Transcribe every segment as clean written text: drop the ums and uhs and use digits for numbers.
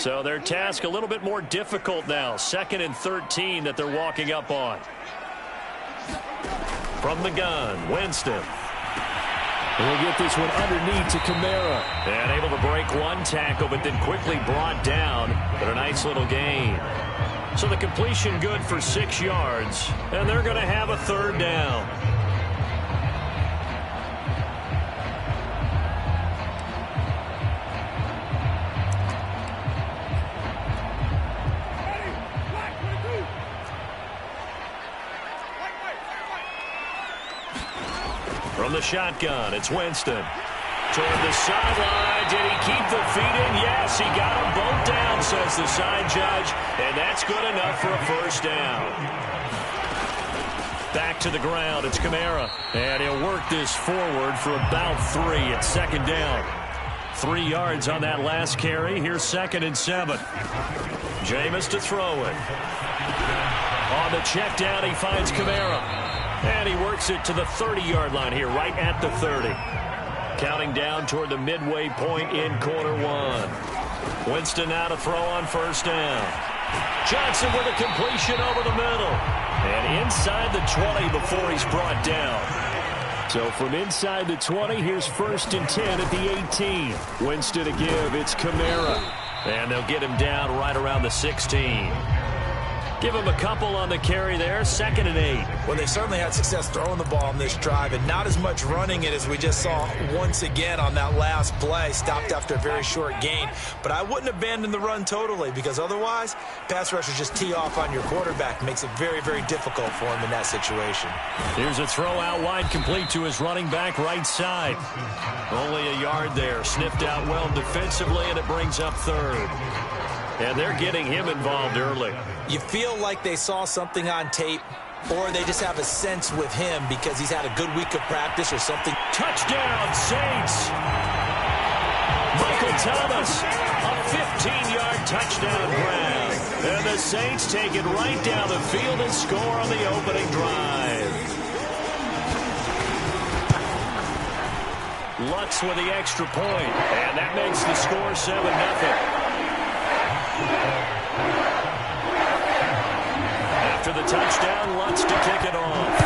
So their task a little bit more difficult now. 2nd and 13 that they're walking up on. From the gun, Winston. We'll get this one underneath to Kamara. And able to break one tackle, but then quickly brought down. But a nice little gain. So the completion good for 6 yards. And they're going to have a 3rd down. From the shotgun, it's Winston. Toward the sideline. Did he keep the feet in? Yes, he got them both down, says the side judge. And that's good enough for a 1st down. Back to the ground. It's Kamara. And he'll work this forward for about 3 at 2nd down. 3 yards on that last carry. Here's 2nd and 7. Jameis to throw it. On the check down, he finds Kamara. And he works it to the 30-yard line here, right at the 30. Counting down toward the midway point in quarter 1. Winston now to throw on 1st down. Johnson with a completion over the middle. And inside the 20 before he's brought down. So from inside the 20, here's 1st and 10 at the 18. Winston to give, it's Kamara. And they'll get him down right around the 16. Give him a couple on the carry there. 2nd and 8. Well, they certainly had success throwing the ball on this drive and not as much running it as we just saw once again on that last play. Stopped after a very short gain. But I wouldn't abandon the run totally because otherwise, pass rushers just tee off on your quarterback. Makes it very, very difficult for him in that situation. Here's a throw out wide, complete to his running back right side. Only a yard there. Sniffed out well defensively, and it brings up 3rd. And they're getting him involved early. You feel like they saw something on tape, or they just have a sense with him because he's had a good week of practice or something. Touchdown, Saints! Michael Thomas, a 15-yard touchdown grab. And the Saints take it right down the field and score on the opening drive. Lutz with the extra point, and that makes the score 7-0. After the touchdown, Lutz to kick it off.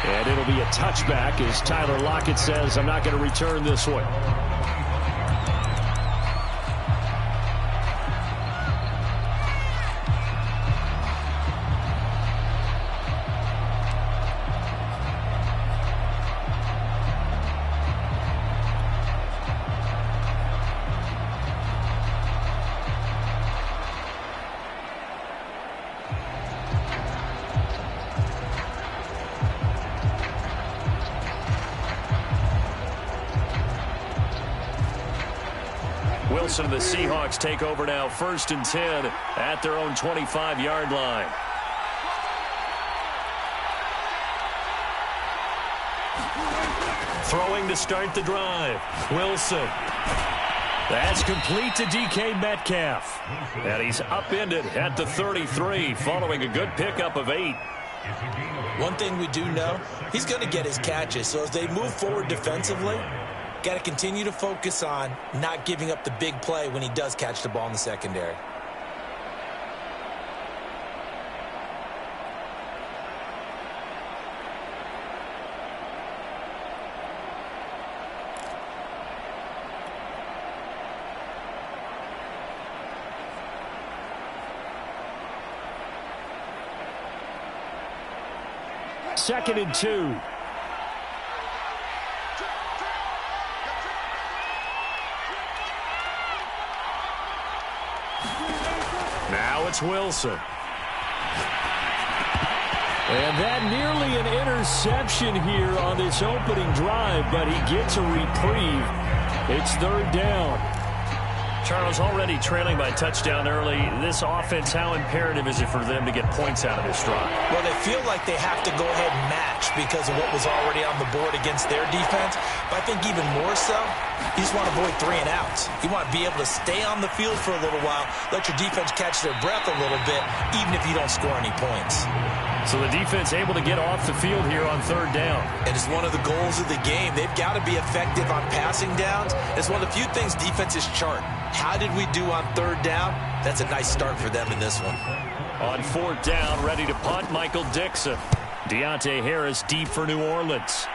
And it'll be a touchback as Tyler Lockett says, I'm not going to return this one. Wilson and the Seahawks take over now, 1st and 10 at their own 25-yard line. Throwing to start the drive. Wilson. That's complete to DK Metcalf. And he's upended at the 33 following a good pickup of 8. One thing we do know, he's going to get his catches. So as they move forward defensively, got to continue to focus on not giving up the big play when he does catch the ball in the secondary. Second and 2. Now it's Wilson. And that nearly an interception here on this opening drive, but he gets a reprieve. It's 3rd down. Charles, already trailing by touchdown early. This offense, how imperative is it for them to get points out of this drive? Well, they feel like they have to go ahead and match because of what was already on the board against their defense. But I think even more so, you just want to avoid 3 and outs. You want to be able to stay on the field for a little while, let your defense catch their breath a little bit, even if you don't score any points. So the defense able to get off the field here on 3rd down. And it's one of the goals of the game. They've got to be effective on passing downs. It's one of the few things defenses chart. How did we do on 3rd down? That's a nice start for them in this one. On 4th down, ready to punt, Michael Dixon. Deontay Harris deep for New Orleans.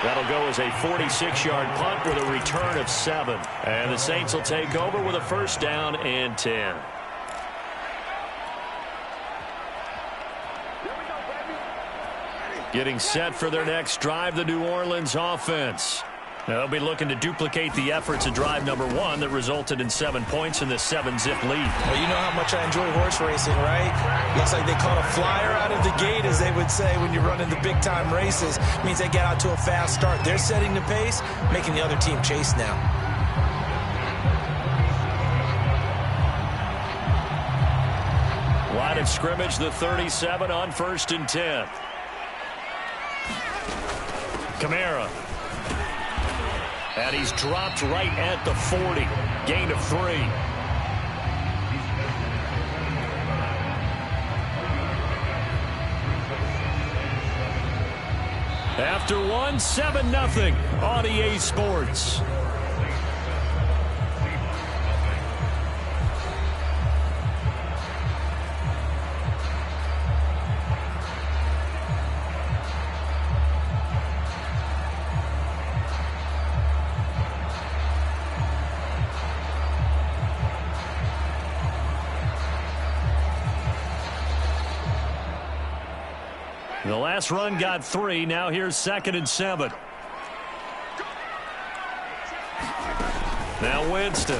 That'll go as a 46-yard punt with a return of 7. And the Saints will take over with a 1st down and 10. Getting set for their next drive, the New Orleans offense. Now, they'll be looking to duplicate the efforts of drive number 1 that resulted in 7 points in this 7-zip lead. Well, you know how much I enjoy horse racing, right? Looks like they caught a flyer out of the gate, as they would say when you're running the big-time races. It means they get out to a fast start. They're setting the pace, making the other team chase now. Line of scrimmage, the 37 on 1st and 10. Kamara. And he's dropped right at the 40. Gain of 3. After 1, 7-0 on EA Sports. The last run got 3. Now here's 2nd and 7. Now Winston.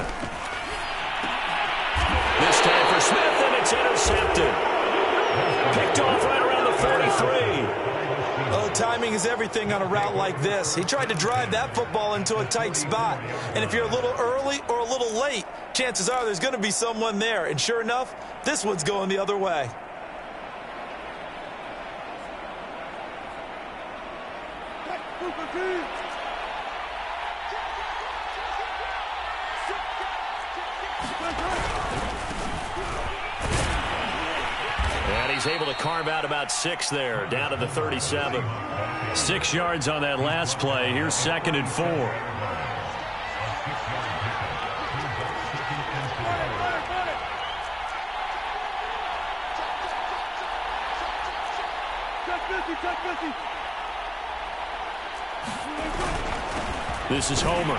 This time for Smith, and it's intercepted. Picked off right around the 43. Oh, timing is everything on a route like this. He tried to drive that football into a tight spot. And if you're a little early or a little late, chances are there's going to be someone there. And sure enough, this one's going the other way. And he's able to carve out about 6 there, down to the 37. 6 yards on that last play. Here's 2nd and 4. This is Homer.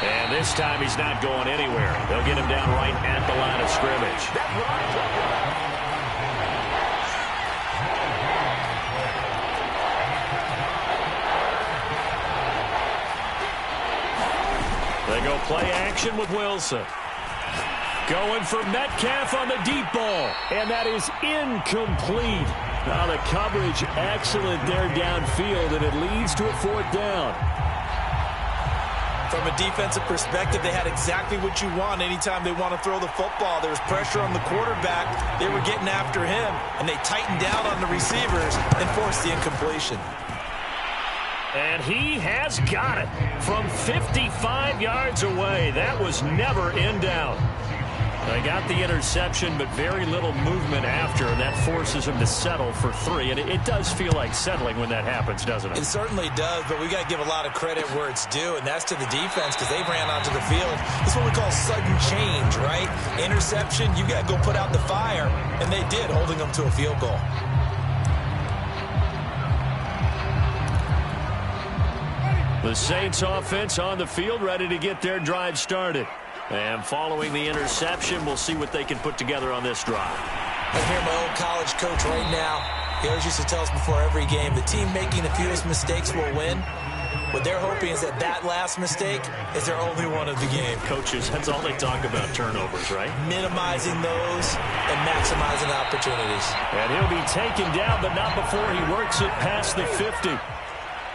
And this time he's not going anywhere. They'll get him down right at the line of scrimmage. They go play action with Wilson. Going for Metcalf on the deep ball. And that is incomplete. Now the coverage excellent there downfield, and it leads to a 4th down. From a defensive perspective, they had exactly what you want anytime they want to throw the football. There was pressure on the quarterback. They were getting after him, and they tightened down on the receivers and forced the incompletion. And he has got it from 55 yards away. That was never in doubt. They got the interception, but very little movement after, and that forces him to settle for 3. And it does feel like settling when that happens, doesn't it? It certainly does, but we got to give a lot of credit where it's due, and that's to the defense because they ran onto the field. This is what we call sudden change, right? Interception, you got to go put out the fire, and they did, holding them to a field goal. The Saints offense on the field, ready to get their drive started. And following the interception, we'll see what they can put together on this drive. I hear my old college coach right now. He always used to tell us before every game, the team making the fewest mistakes will win. What they're hoping is that that last mistake is their only one of the game. Coaches, that's all they talk about, turnovers, right? Minimizing those and maximizing opportunities. And he'll be taken down, but not before he works it past the 50.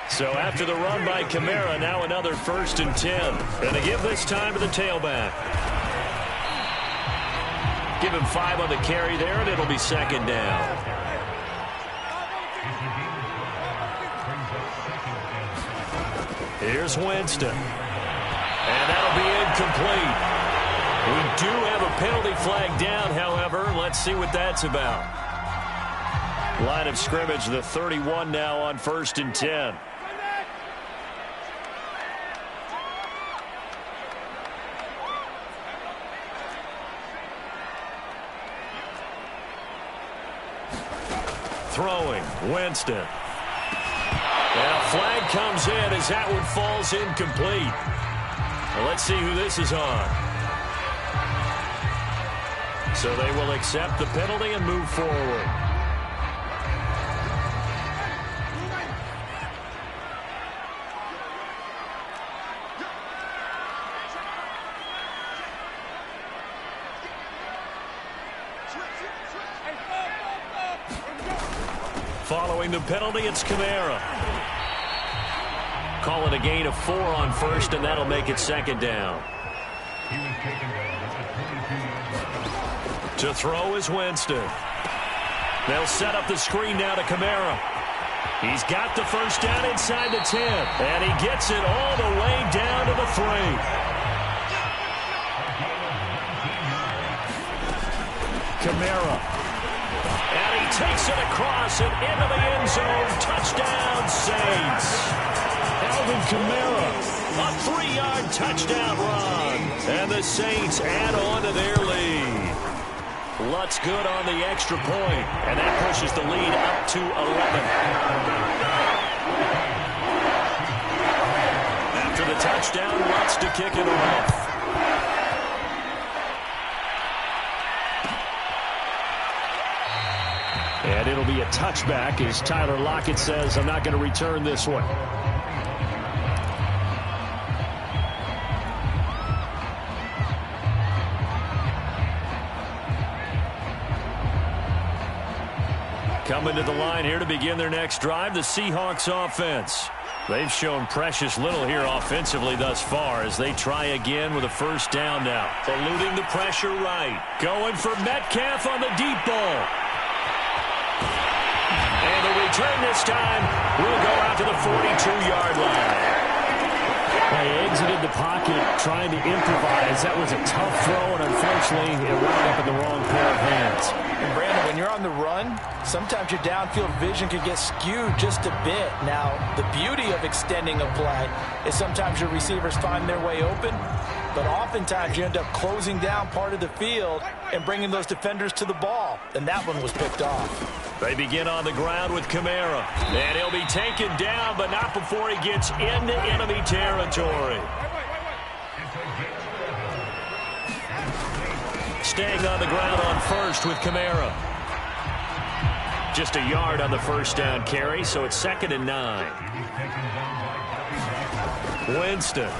So after the run by Kamara, now another 1st and 10. And they give this time to the tailback. Give him 5 on the carry there, and it'll be 2nd down. Here's Winston. And that'll be incomplete. We do have a penalty flag down, however. Let's see what that's about. Line of scrimmage, the 31 now on 1st and 10. Throwing, Winston. And a flag comes in as that one falls incomplete. Well, let's see who this is on. So they will accept the penalty and move forward. Following the penalty, it's Kamara. Call it a gain of 4 on 1st, and that'll make it 2nd down. To throw is Winston. They'll set up the screen now to Kamara. He's got the 1st down inside the 10, and he gets it all the way down to the 3. Kamara. And he takes it across and into the end zone. Touchdown, Saints. Alvin Kamara, a 3-yard touchdown run. And the Saints add on to their lead. Lutz good on the extra point, and that pushes the lead up to 11. After the touchdown, Lutz to kick it off. And it'll be a touchback as Tyler Lockett says, I'm not going to return this one. Coming to the line here to begin their next drive, the Seahawks offense. They've shown precious little here offensively thus far as they try again with a 1st down now. Eluding the pressure right. Going for Metcalf on the deep ball. And the return this time will go out to the 42-yard line. They exited the pocket trying to improvise. That was a tough throw, and unfortunately, it wound up in the wrong pair of hands. And Brandon, when you're on the run, sometimes your downfield vision can get skewed just a bit. Now, the beauty of extending a play is sometimes your receivers find their way open, but oftentimes you end up closing down part of the field and bringing those defenders to the ball, and that one was picked off. They begin on the ground with Kamara, and he'll be taken down, but not before he gets into enemy territory. Staying on the ground on 1st with Kamara. Just a yard on the 1st down carry, so it's 2nd and 9. Winston.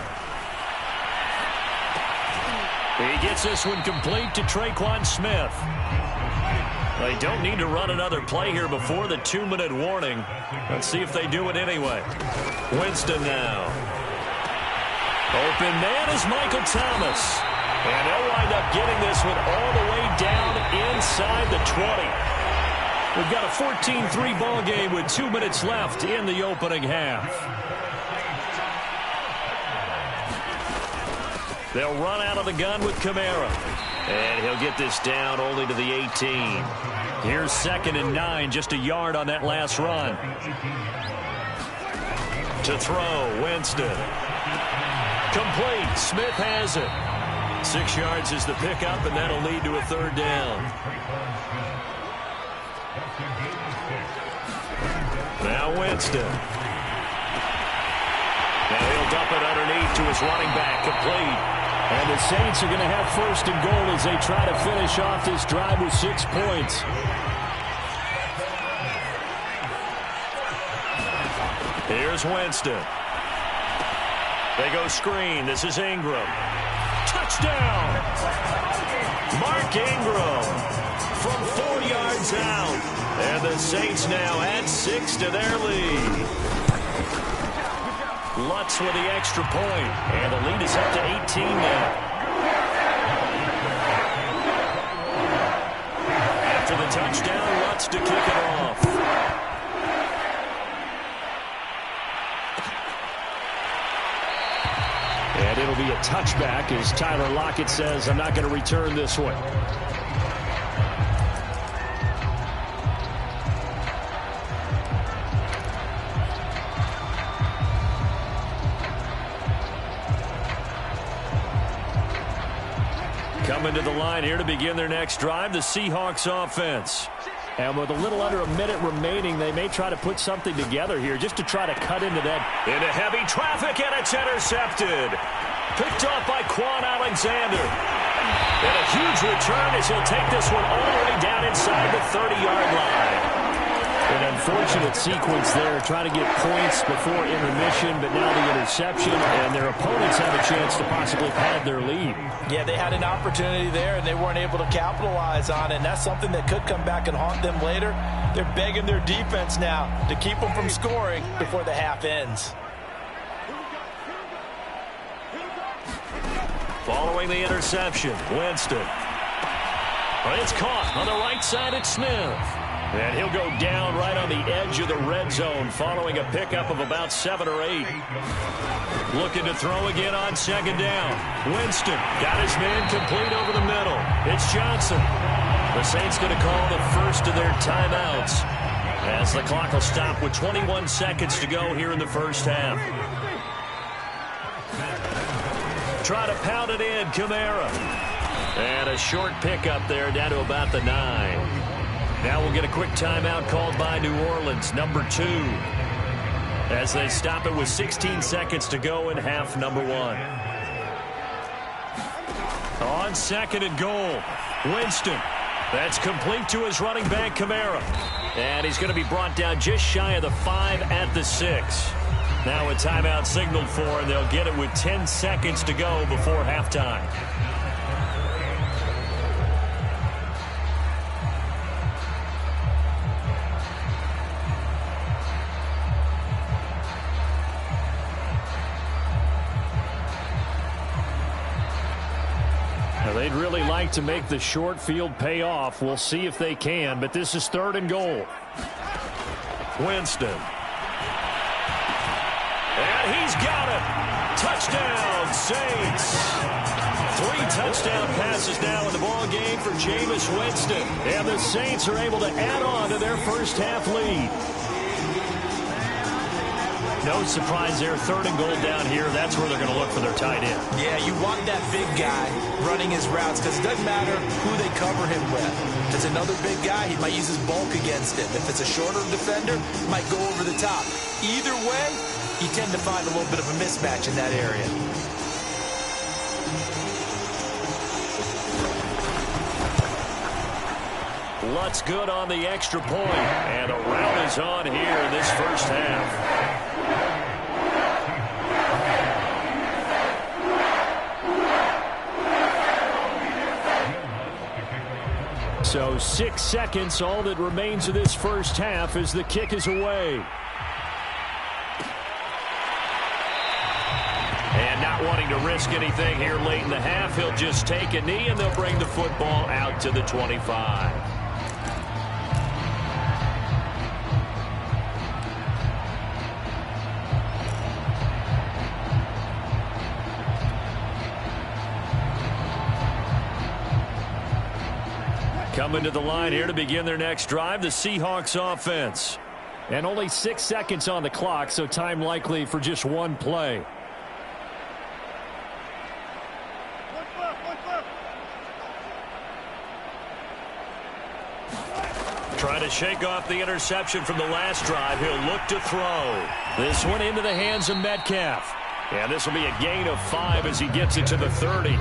He gets this one complete to Traquan Smith. They don't need to run another play here before the 2-minute warning. Let's see if they do it anyway. Winston now. Open man is Michael Thomas. And they'll wind up getting this one all the way down inside the 20. We've got a 14-3 ball game with 2 minutes left in the opening half. They'll run out of the gun with Kamara. And he'll get this down only to the 18. Here's 2nd and 9, just a yard on that last run. To throw, Winston. Complete, Smith has it. 6 yards is the pickup, and that'll lead to a 3rd down. Now Winston. Now he'll dump it underneath to his running back, complete. And the Saints are going to have 1st and goal as they try to finish off this drive with 6 points. Here's Winston. They go screen. This is Ingram. Touchdown! Mark Ingram from 4 yards out. And the Saints now add 6 to their lead. Lutz with the extra point, and the lead is up to 18 now. After the touchdown, Lutz to kick it off. And it'll be a touchback as Tyler Lockett says, I'm not going to return this one. Coming to the line here to begin their next drive, the Seahawks offense. And with a little under a minute remaining, they may try to put something together here just to try to cut into that. Into heavy traffic, and it's intercepted. Picked off by Quan Alexander. And a huge return as he'll take this one all the way down inside the 30-yard line. An unfortunate sequence there, trying to get points before intermission, but now the interception, and their opponents have a chance to possibly pad their lead. Yeah, they had an opportunity there, and they weren't able to capitalize on it, and that's something that could come back and haunt them later. They're begging their defense now to keep them from scoring before the half ends. Following the interception, Winston. But it's caught on the right side at Smith. And he'll go down right on the edge of the red zone following a pickup of about 7 or 8. Looking to throw again on second down. Winston got his man complete over the middle. It's Johnson. The Saints going to call the first of their timeouts as the clock will stop with 21 seconds to go here in the first half. Try to pound it in, Kamara. And a short pickup there down to about the 9. Now we'll get a quick timeout called by New Orleans, number 2, as they stop it with 16 seconds to go in half number 1. On second and goal, Winston. That's complete to his running back, Kamara. And he's going to be brought down just shy of the 5 at the 6. Now a timeout signaled for, and they'll get it with 10 seconds to go before halftime. They'd really like to make the short field pay off. We'll see if they can, but this is 3rd and goal. Winston. And he's got it. Touchdown, Saints. 3 touchdown passes now in the ball game for Jameis Winston. And the Saints are able to add on to their first half lead. No surprise there, 3rd and goal down here. That's where they're going to look for their tight end. Yeah, you want that big guy running his routes because it doesn't matter who they cover him with. If it's another big guy, he might use his bulk against him. If it's a shorter defender, he might go over the top. Either way, you tend to find a little bit of a mismatch in that area. Lutz good on the extra point, and a rout is on here in this first half. So 6 seconds, all that remains of this first half as the kick is away. And not wanting to risk anything here late in the half, he'll just take a knee and they'll bring the football out to the 25. Coming to the line here to begin their next drive, the Seahawks offense. And only 6 seconds on the clock, so time likely for just one play. Trying to shake off the interception from the last drive. He'll look to throw. This one into the hands of Metcalf. And this will be a gain of 5 as he gets it to the 30.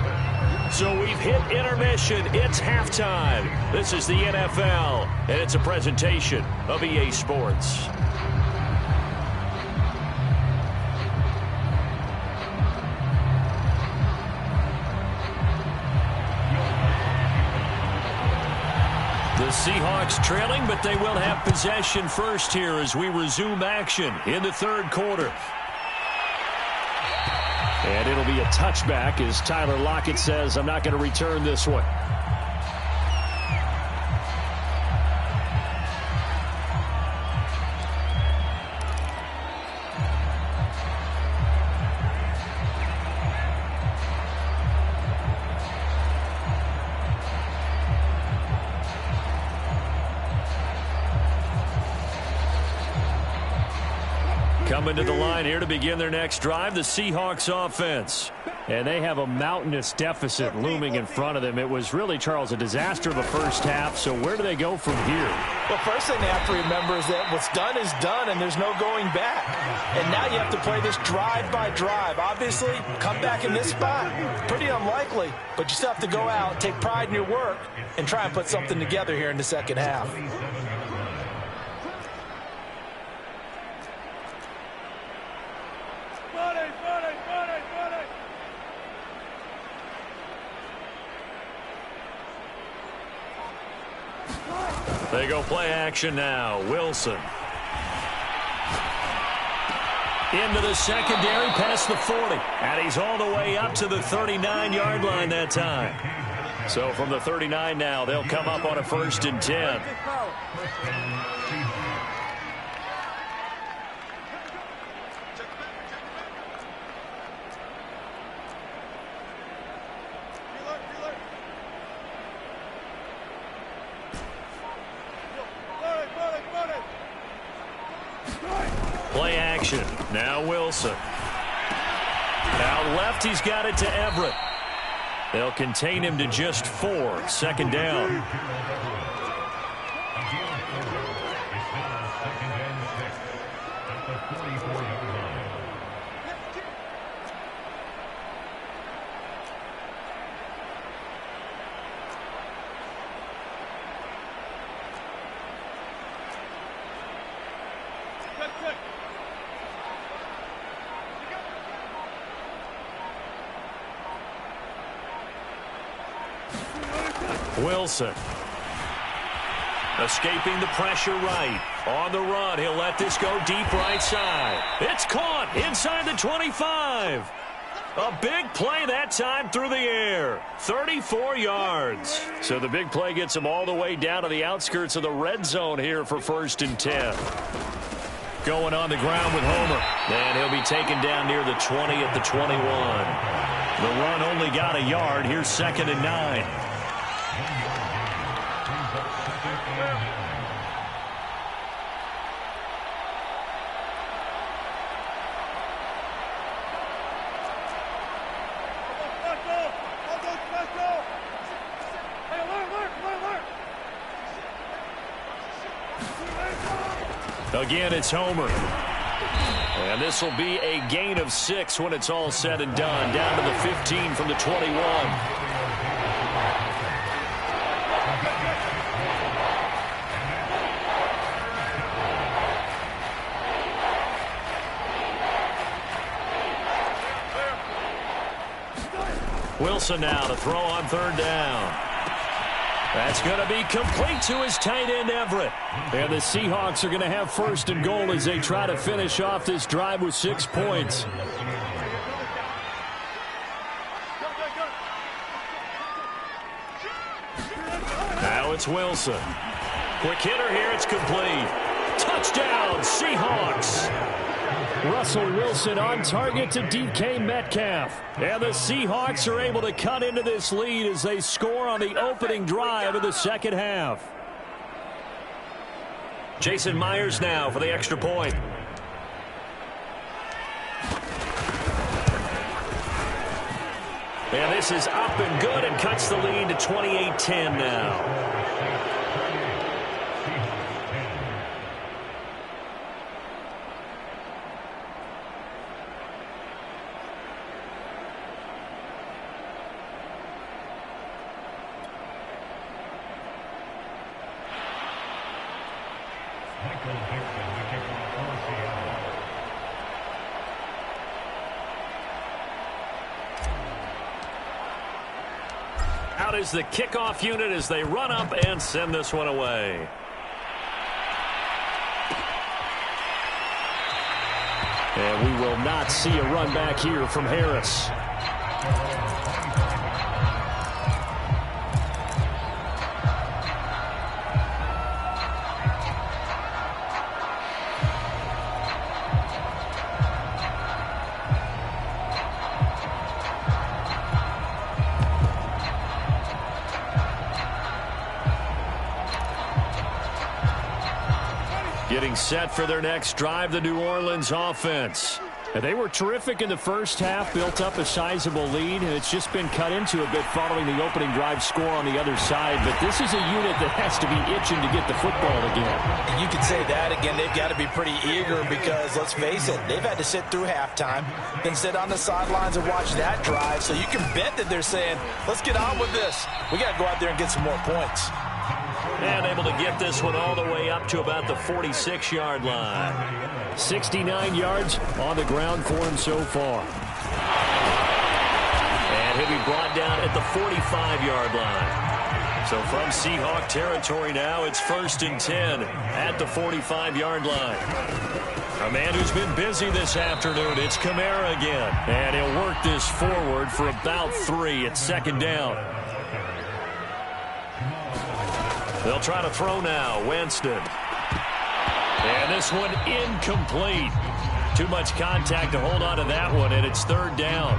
So we've hit intermission. It's halftime. This is the NFL, and it's a presentation of EA Sports. The Seahawks trailing, but they will have possession first here as we resume action in the 3rd quarter. touchback as Tyler Lockett says, I'm not going to return this one. Coming to the line here to begin their next drive, the Seahawks offense. And they have a mountainous deficit looming in front of them. It was really, Charles, a disaster of a first half. So where do they go from here? Well, first thing they have to remember is that what's done is done, and there's no going back. And now you have to play this drive by drive. Obviously, come back in this spot, pretty unlikely. But you still have to go out, take pride in your work, and try and put something together here in the second half. They go play action now. Wilson. Into the secondary, past the 40. And he's all the way up to the 39-yard line that time. So from the 39 now, they'll come up on a 1st and 10. Play action. Now Wilson. Out left, he's got it to Everett. They'll contain him to just 4. 2nd down. Wilson. Escaping the pressure right. On the run, he'll let this go deep right side. It's caught inside the 25. A big play that time through the air. 34 yards. So the big play gets him all the way down to the outskirts of the red zone here for 1st and 10. Going on the ground with Homer. And he'll be taken down near the 20 at the 21. The run only got a yard. Here's 2nd and 9. Again, it's Homer. And this will be a gain of 6 when it's all said and done. Down to the 15 from the 21. Wilson now to throw on 3rd down. That's going to be complete to his tight end, Everett. And the Seahawks are going to have 1st and goal as they try to finish off this drive with 6 points. Now it's Wilson. Quick hitter here. It's complete. Touchdown, Seahawks. Russell Wilson on target to DK Metcalf. And the Seahawks are able to cut into this lead as they score on the opening drive of the 2nd half. Jason Myers now for the extra point. And this is up and good and cuts the lead to 28-10 now. Out is the kickoff unit as they run up and send this one away. And we will not see a run back here from Harris. Getting set for their next drive, the New Orleans offense. And they were terrific in the first half, built up a sizable lead, and it's just been cut into a bit following the opening drive score on the other side. But this is a unit that has to be itching to get the football again. And you can say that again. They've got to be pretty eager because, let's face it, they've had to sit through halftime, then sit on the sidelines and watch that drive. So you can bet that they're saying, let's get on with this. We got to go out there and get some more points. And able to get this one all the way up to about the 46-yard line. 69 yards on the ground for him so far. And he'll be brought down at the 45-yard line. So from Seahawk territory now, it's 1st and 10 at the 45-yard line. A man who's been busy this afternoon, it's Kamara again. And he'll work this forward for about 3 at 2nd down. They'll try to throw now. Winston. And this one incomplete. Too much contact to hold on to that one, and it's 3rd down.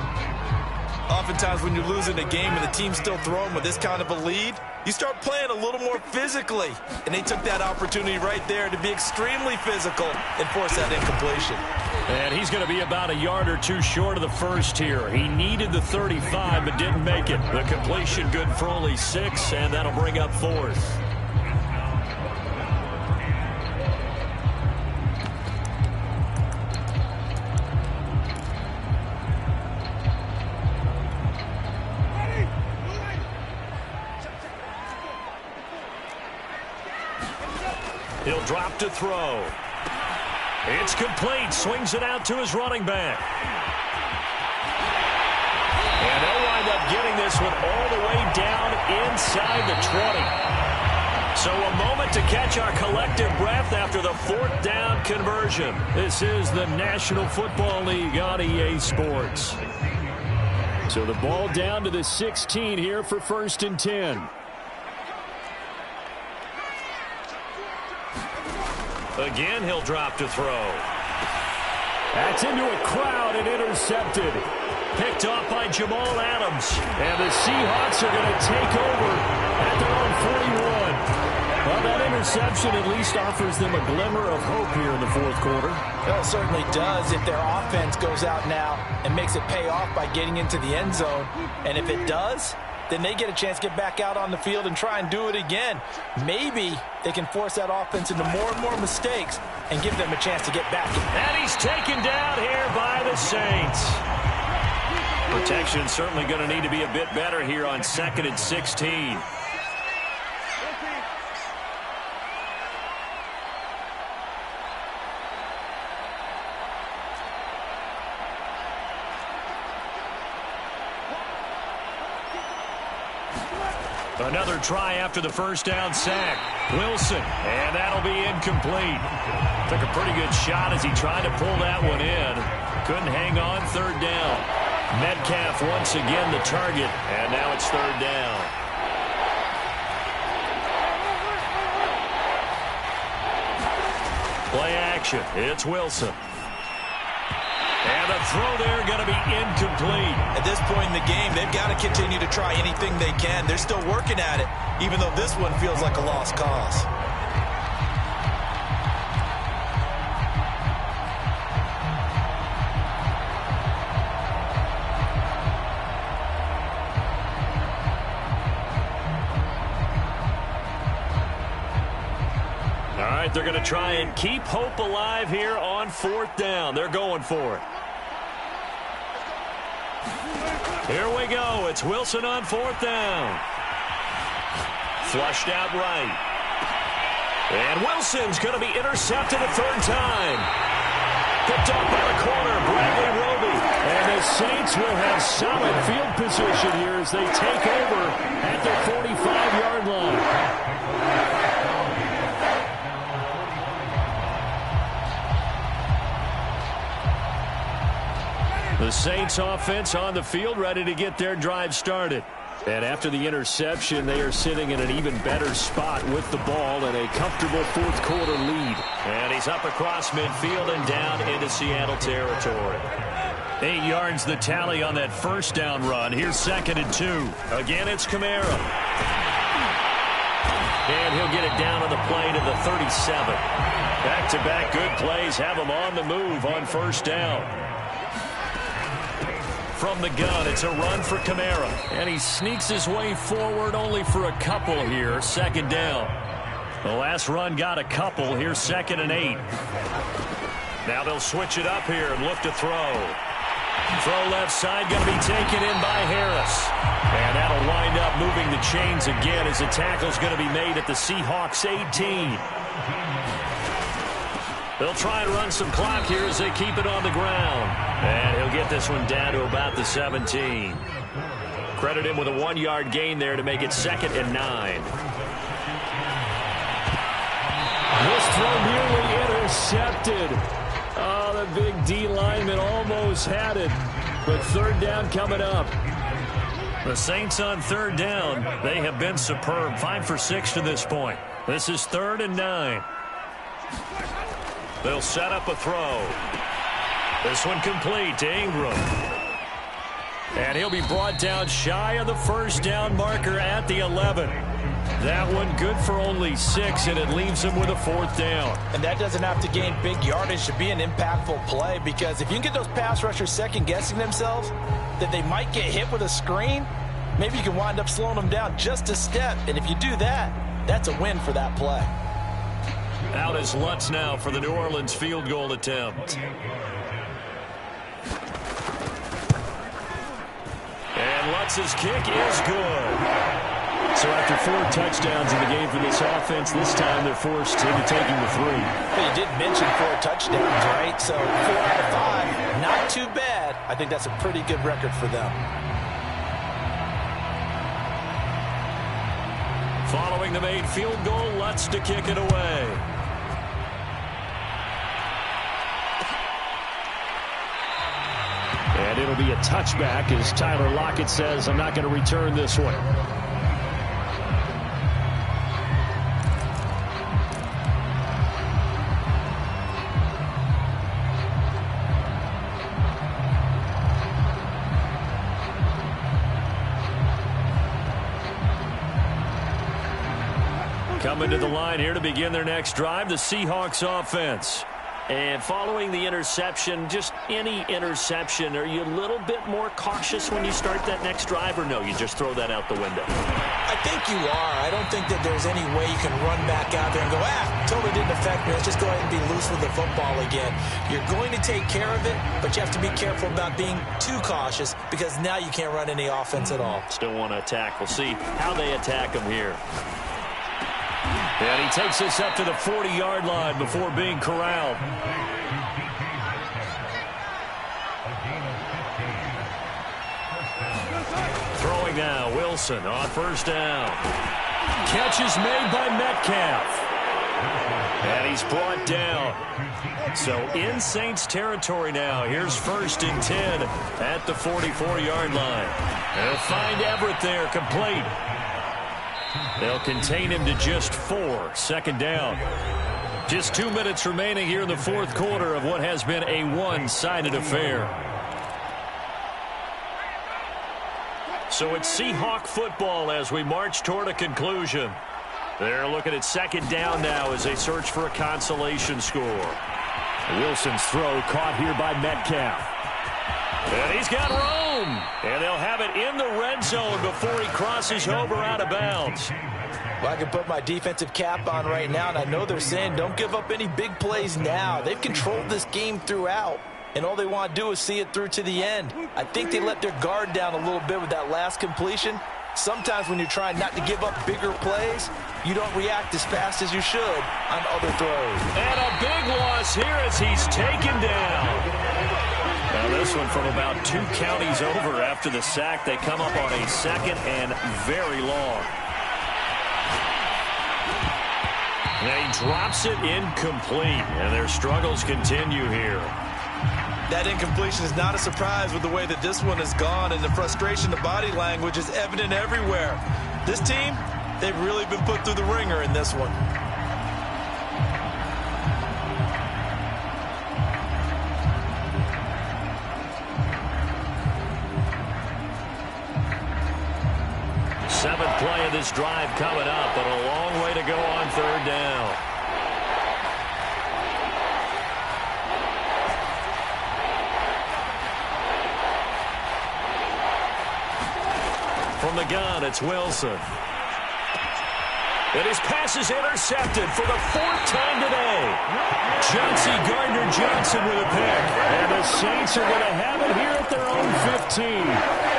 Oftentimes when you're losing a game and the team's still throwing with this kind of a lead, you start playing a little more physically. And they took that opportunity right there to be extremely physical and force that incompletion. And he's going to be about a yard or two short of the first here. He needed the 35 but didn't make it. The completion good for only 6, and that'll bring up 4th. He'll drop to throw. It's complete. Swings it out to his running back. And they'll wind up getting this one all the way down inside the 20. So a moment to catch our collective breath after the 4th down conversion. This is the National Football League on EA Sports. So the ball down to the 16 here for 1st and 10. Again, he'll drop to throw. That's into a crowd and intercepted. Picked off by Jamal Adams. And the Seahawks are going to take over at their own 41. Well, that interception at least offers them a glimmer of hope here in the 4th quarter. Well, it certainly does if their offense goes out now and makes it pay off by getting into the end zone. And if it does, then they get a chance to get back out on the field and try and do it again. Maybe they can force that offense into more and more mistakes and give them a chance to get back. And he's taken down here by the Saints. Protection certainly going to need to be a bit better here on 2nd and 16. Another try after the 1st down sack. Wilson, and that'll be incomplete. Took a pretty good shot as he tried to pull that one in. Couldn't hang on. 3rd down. Metcalf once again the target, and now it's 3rd down. Play action. It's Wilson. And the throw there going to be incomplete. At this point in the game, they've got to continue to try anything they can. They're still working at it, even though this one feels like a lost cause. All right, they're going to try and keep hope alive here on 4th down. They're going for it. Here we go. It's Wilson on 4th down. Flushed out right. And Wilson's going to be intercepted a 3rd time. Picked off by the corner, Bradley Roby. And the Saints will have solid field position here as they take over at their 45-yard line. The The Saints offense on the field, ready to get their drive started. And after the interception, they are sitting in an even better spot with the ball and a comfortable fourth quarter lead. And he's up across midfield and down into Seattle territory. 8 yards the tally on that first down run. Here's 2nd and 2. Again, it's Kamara. And he'll get it down on the play to the 37. Back-to-back good plays have him on the move on first down. From the gun, it's a run for Kamara. And he sneaks his way forward only for a couple here. 2nd down. The last run got a couple. Here's 2nd and 8. Now they'll switch it up here and look to throw. Throw left side, going to be taken in by Harris. And that'll wind up moving the chains again as the tackle's going to be made at the Seahawks 18. They'll try and run some clock here as they keep it on the ground. And he'll get this one down to about the 17. Credit him with a 1-yard gain there to make it 2nd and 9. This throw nearly intercepted. Oh, the big D lineman almost had it. But 3rd down coming up. The Saints on 3rd down. They have been superb. 5 for 6 to this point. This is 3rd and 9. They'll set up a throw. This one complete to Ingram. And he'll be brought down shy of the first down marker at the 11. That one good for only 6, and it leaves him with a 4th down. And that doesn't have to gain big yardage to be an impactful play, because if you can get those pass rushers second-guessing themselves, that they might get hit with a screen, maybe you can wind up slowing them down just a step. And if you do that, that's a win for that play. Out is Lutz now for the New Orleans field goal attempt. And Lutz's kick is good. So after 4 touchdowns in the game for this offense, this time they're forced into taking the 3. Well, you did mention 4 touchdowns, right? So 4 out of 5, not too bad. I think that's a pretty good record for them. Following the made field goal, Lutz to kick it away. And it'll be a touchback as Tyler Lockett says, I'm not going to return this one. Coming to the line here to begin their next drive, the Seahawks offense. And following the interception, just any interception, are you a little bit more cautious when you start that next drive, or no, you just throw that out the window? I think you are. I don't think that there's any way you can run back out there and go, totally didn't affect me. Let's just go ahead and be loose with the football again. You're going to take care of it, but you have to be careful about being too cautious, because now you can't run any offense at all. Still want to attack. We'll see how they attack him here. And he takes this up to the 40-yard line before being corralled. Throwing now, Wilson on first down. Catch is made by Metcalf. And he's brought down. So in Saints territory now. Here's 1st and 10 at the 44-yard line. They'll find Everett there, complete. They'll contain him to just 4. 2nd down. Just 2 minutes remaining here in the 4th quarter of what has been a one-sided affair. So it's Seahawk football as we march toward a conclusion. They're looking at 2nd down now as they search for a consolation score. Wilson's throw caught here by Metcalf. And he's got room. And they'll have it in the red zone before he crosses over out of bounds. Well, I can put my defensive cap on right now, and I know they're saying don't give up any big plays now. They've controlled this game throughout, and all they want to do is see it through to the end. I think they let their guard down a little bit with that last completion. Sometimes when you're trying not to give up bigger plays, you don't react as fast as you should on other throws. And a big loss here as he's taken down. Now this one from about 2 counties over after the sack. They come up on a 2nd and very long. And he drops it incomplete. And their struggles continue here. That incompletion is not a surprise with the way that this one has gone, and the frustration, the body language is evident everywhere. This team, they've really been put through the ringer in this one. Seventh play of this drive coming up, but a long way to go on third down. From the gun, it's Wilson. And his pass is intercepted for the fourth time today. Chauncey Gardner-Johnson with a pick. And the Saints are going to have it here at their own 15.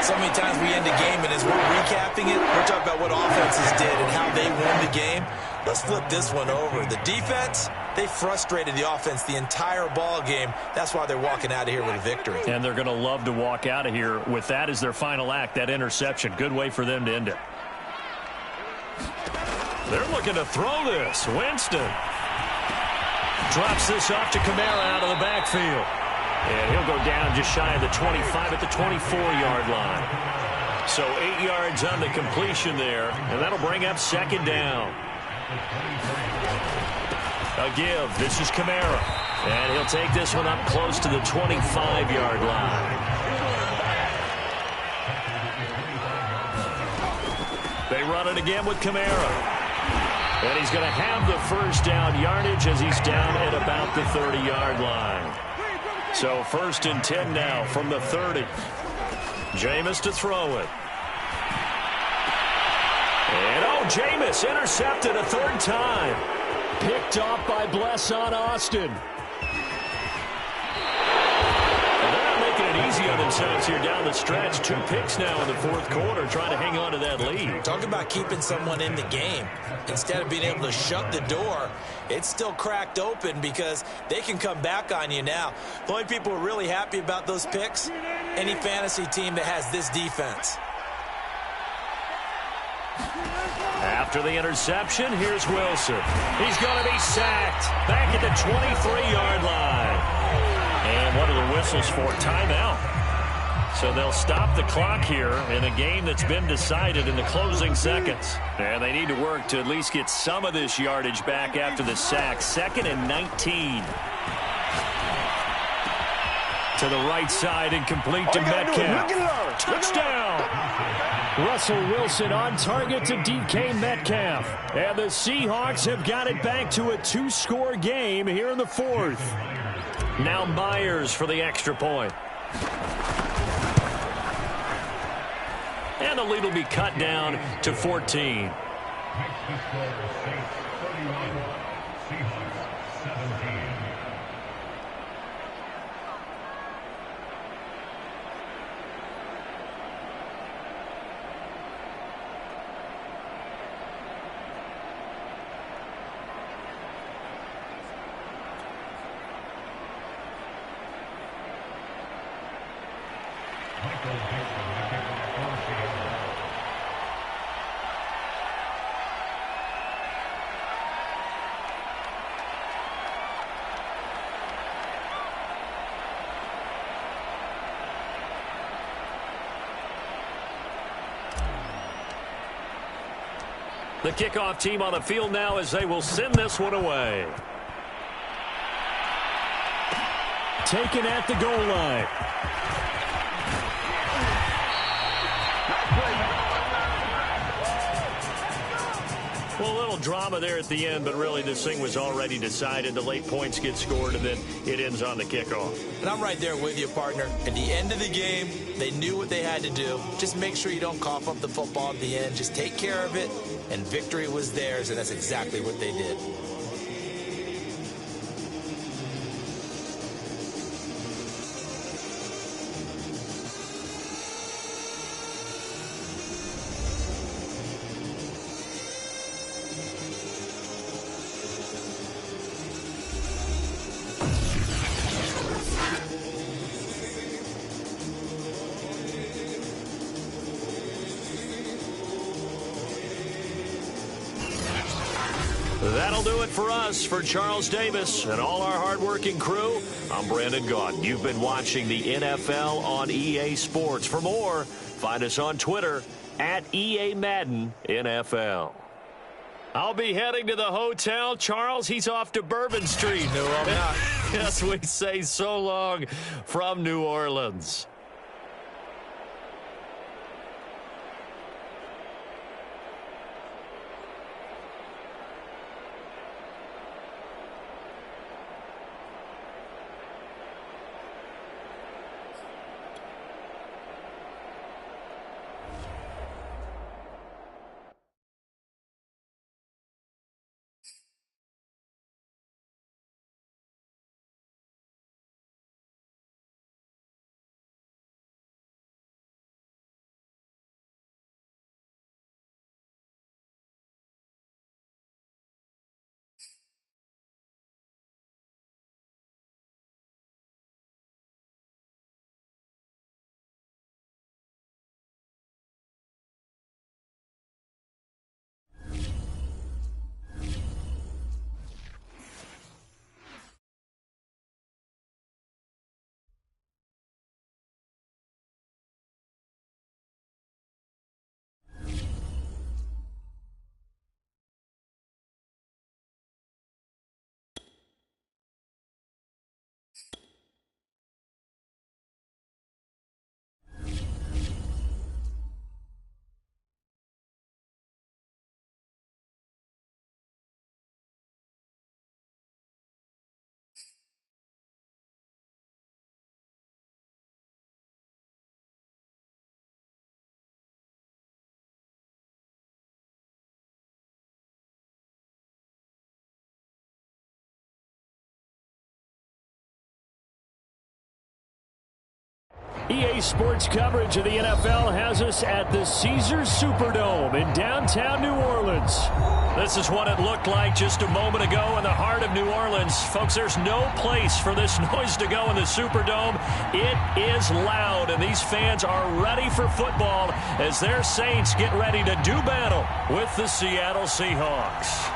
So many times we end a game, and as we're recapping it, we're talking about what offenses did and how they won the game. Let's flip this one over. The defense, they frustrated the offense the entire ball game. That's why they're walking out of here with a victory. And they're going to love to walk out of here with that as their final act, that interception. Good way for them to end it. They're looking to throw this. Winston drops this off to Kamara out of the backfield. And he'll go down just shy of the 25 at the 24-yard line. So 8 yards on the completion there, and that'll bring up second down. A give. This is Kamara. And he'll take this one up close to the 25-yard line. They run it again with Kamara. And he's going to have the first down yardage as he's down at about the 30-yard line. So first and 10 now from the 30. Jameis to throw it. And Jameis intercepted a third time. Picked off by Blesson Austin. Easy on themselves here down the stretch. 2 picks now in the fourth quarter, trying to hang on to that lead. Talk about keeping someone in the game. Instead of being able to shut the door, it's still cracked open because they can come back on you now. The only people who are really happy about those picks, any fantasy team that has this defense. After the interception, here's Wilson. He's going to be sacked back at the 23-yard line. And what are the whistles for? Timeout. So they'll stop the clock here in a game that's been decided in the closing seconds. And they need to work to at least get some of this yardage back after the sack. 2nd and 19. To the right side and complete to Metcalf. Touchdown! Russell Wilson on target to DK Metcalf. And the Seahawks have got it back to a 2-score game here in the fourth. Now Myers for the extra point. And the lead will be cut down to 14. The kickoff team on the field now as they will send this one away. Taken at the goal line. Well, a little drama there at the end, but really this thing was already decided. The late points get scored, and then it ends on the kickoff. And I'm right there with you, partner. At the end of the game, they knew what they had to do. Just make sure you don't cough up the football at the end. Just take care of it, and victory was theirs, and that's exactly what they did. That'll do it for us. For Charles Davis and all our hardworking crew, I'm Brandon Gaudin. You've been watching the NFL on EA Sports. For more, find us on Twitter at EA Madden NFL. I'll be heading to the hotel. Charles, he's off to Bourbon Street. No, I'm not. Yes, we say so long from New Orleans. EA Sports coverage of the NFL has us at the Caesars Superdome in downtown New Orleans. This is what it looked like just a moment ago in the heart of New Orleans. Folks, there's no place for this noise to go in the Superdome. It is loud, and these fans are ready for football as their Saints get ready to do battle with the Seattle Seahawks.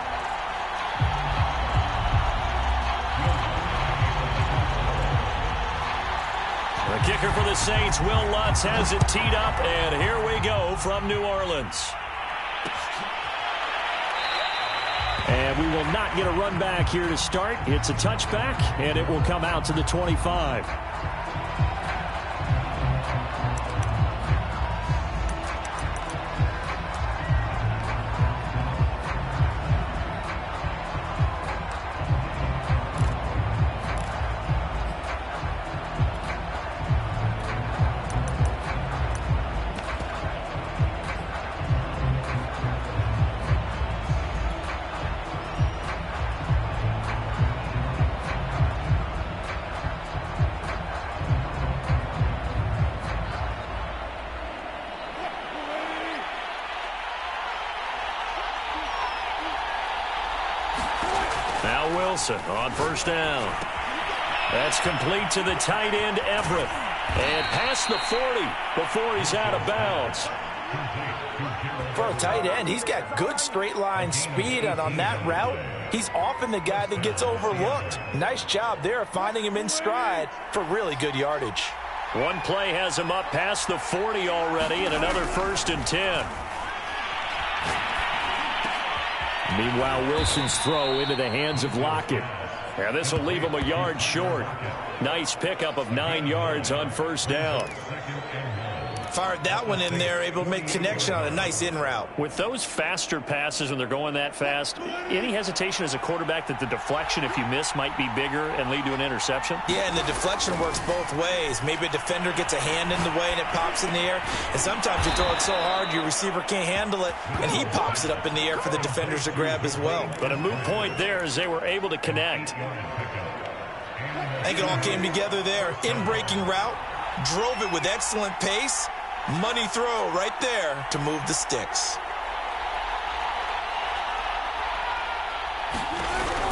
The kicker for the Saints, Will Lutz, has it teed up, and here we go from New Orleans. And we will not get a run back here to start. It's a touchback, and it will come out to the 25. Now Wilson on first down. That's complete to the tight end, Everett. And past the 40 before he's out of bounds. For a tight end, he's got good straight line speed, and on that route, he's often the guy that gets overlooked. Nice job there finding him in stride for really good yardage. One play has him up past the 40 already, and another 1st and 10. Meanwhile, Wilson's throw into the hands of Lockett. And this will leave him a yard short. Nice pickup of 9 yards on first down. Fired that one in there, able to make connection on a nice in route. With those faster passes when they're going that fast, any hesitation as a quarterback that the deflection, if you miss, might be bigger and lead to an interception? Yeah, and the deflection works both ways. Maybe a defender gets a hand in the way and it pops in the air. And sometimes you throw it so hard your receiver can't handle it, and he pops it up in the air for the defenders to grab as well. But a moot point there as they were able to connect. I think it all came together there. In-breaking route, drove it with excellent pace. Money throw right there to move the sticks.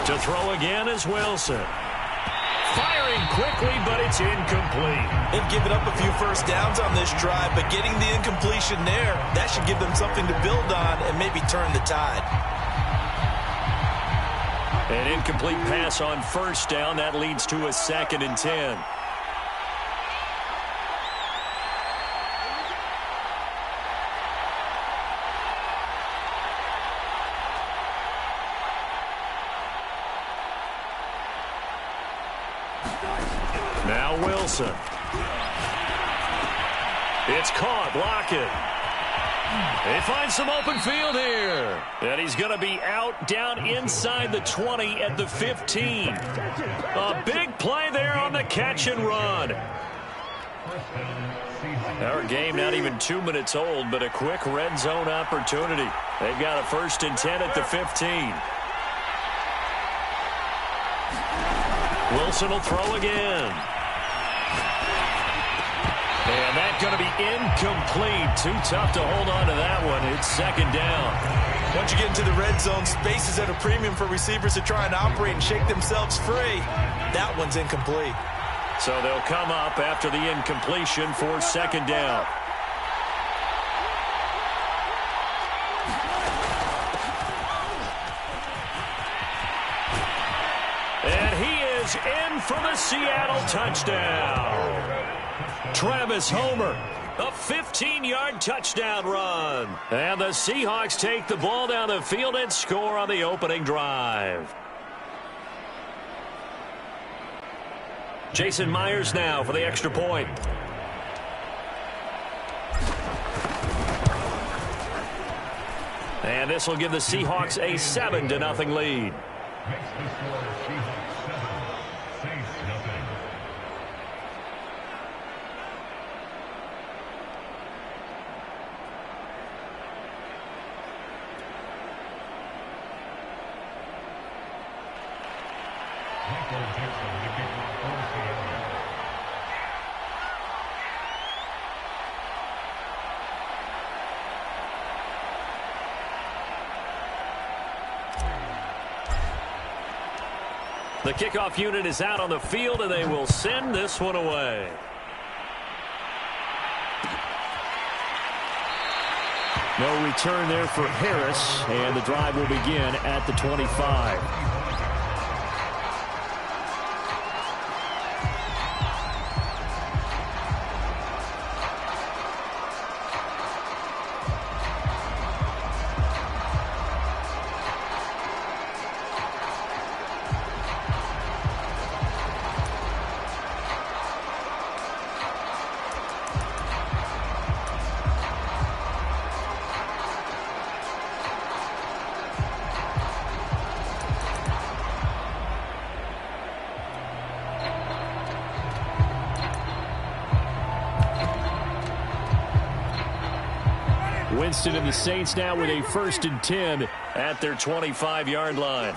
To throw again is Wilson. Firing quickly, but it's incomplete. They've given up a few first downs on this drive, but getting the incompletion there, that should give them something to build on and maybe turn the tide. An incomplete pass on first down. That leads to a 2nd and 10. Now Wilson. It's caught. Lockett. He finds some open field here. And he's going to be out down inside the 20 at the 15. A big play there on the catch and run. Our game not even 2 minutes old, but a quick red zone opportunity. They've got a 1st and 10 at the 15. Wilson will throw again. And that's going to be incomplete. Too tough to hold on to that one. It's 2nd down. Once you get into the red zone, space is at a premium for receivers to try and operate and shake themselves free. That one's incomplete. So they'll come up after the incompletion for 2nd down. And he is in for the Seattle touchdown. Travis Homer, a 15-yard touchdown run. And the Seahawks take the ball down the field and score on the opening drive. Jason Myers now for the extra point. And this will give the Seahawks a 7-0 lead. The kickoff unit is out on the field, and they will send this one away. No return there for Harris, and the drive will begin at the 25. Winston and the Saints now with a 1st and 10 at their 25-yard line.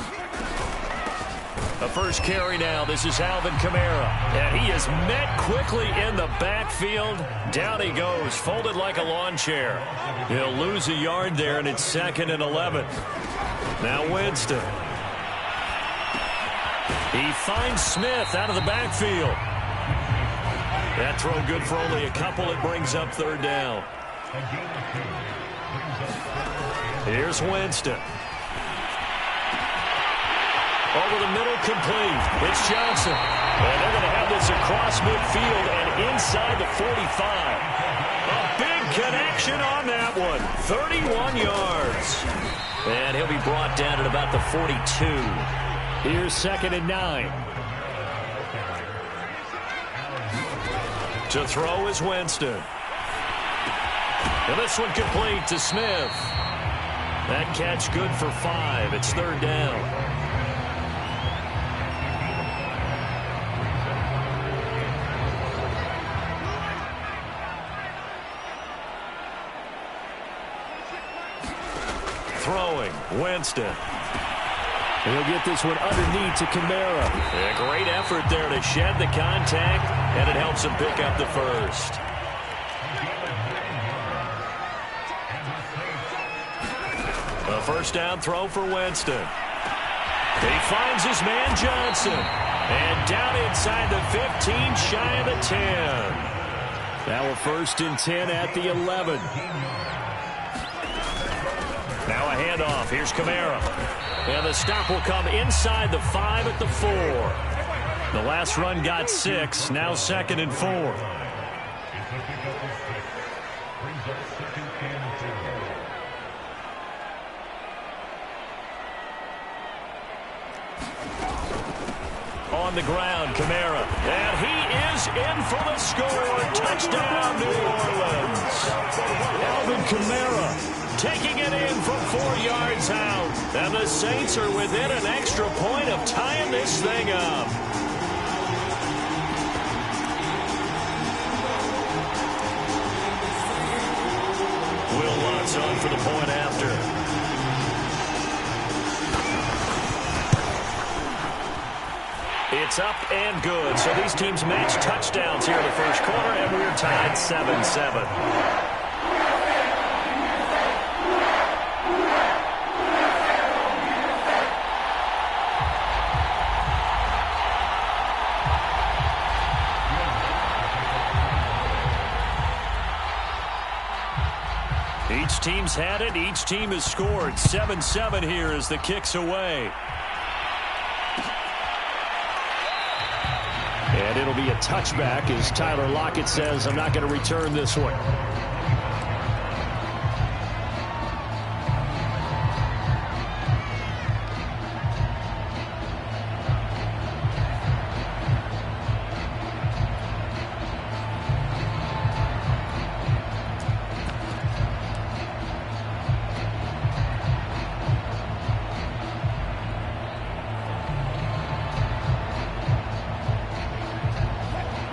The first carry now. This is Alvin Kamara. And he is met quickly in the backfield. Down he goes, folded like a lawn chair. He'll lose a yard there, and it's 2nd and 11. Now Winston. He finds Smith out of the backfield. That throw good for only a couple. It brings up 3rd down. Here's Winston. Over the middle, complete. It's Johnson. And they're going to have this across midfield and inside the 45. A big connection on that one. 31 yards. And he'll be brought down at about the 42. Here's 2nd and 9. To throw is Winston. And this one complete to Smith. That catch good for 5. It's 3rd down. Throwing, Winston. He'll get this one underneath to Kamara. A great effort there to shed the contact, and it helps him pick up the 1st. A 1st down throw for Winston. He finds his man Johnson. And down inside the 15, shy of the 10. Now a 1st and 10 at the 11. Now a handoff. Here's Kamara. And the stop will come inside the 5 at the 4. The last run got 6. Now 2nd and 4. On the ground, Kamara. And he is in for the score. Touchdown, New Orleans. Alvin Kamara taking it in from 4 yards out. And the Saints are within an extra point of tying this thing up. Will Lutz on for the point after. It's up and good. So these teams match touchdowns here in the first quarter, and we're tied 7-7. Each team's had it. Each team has scored. 7-7 here as the kick's away. And it'll be a touchback as Tyler Lockett says, I'm not going to return this one.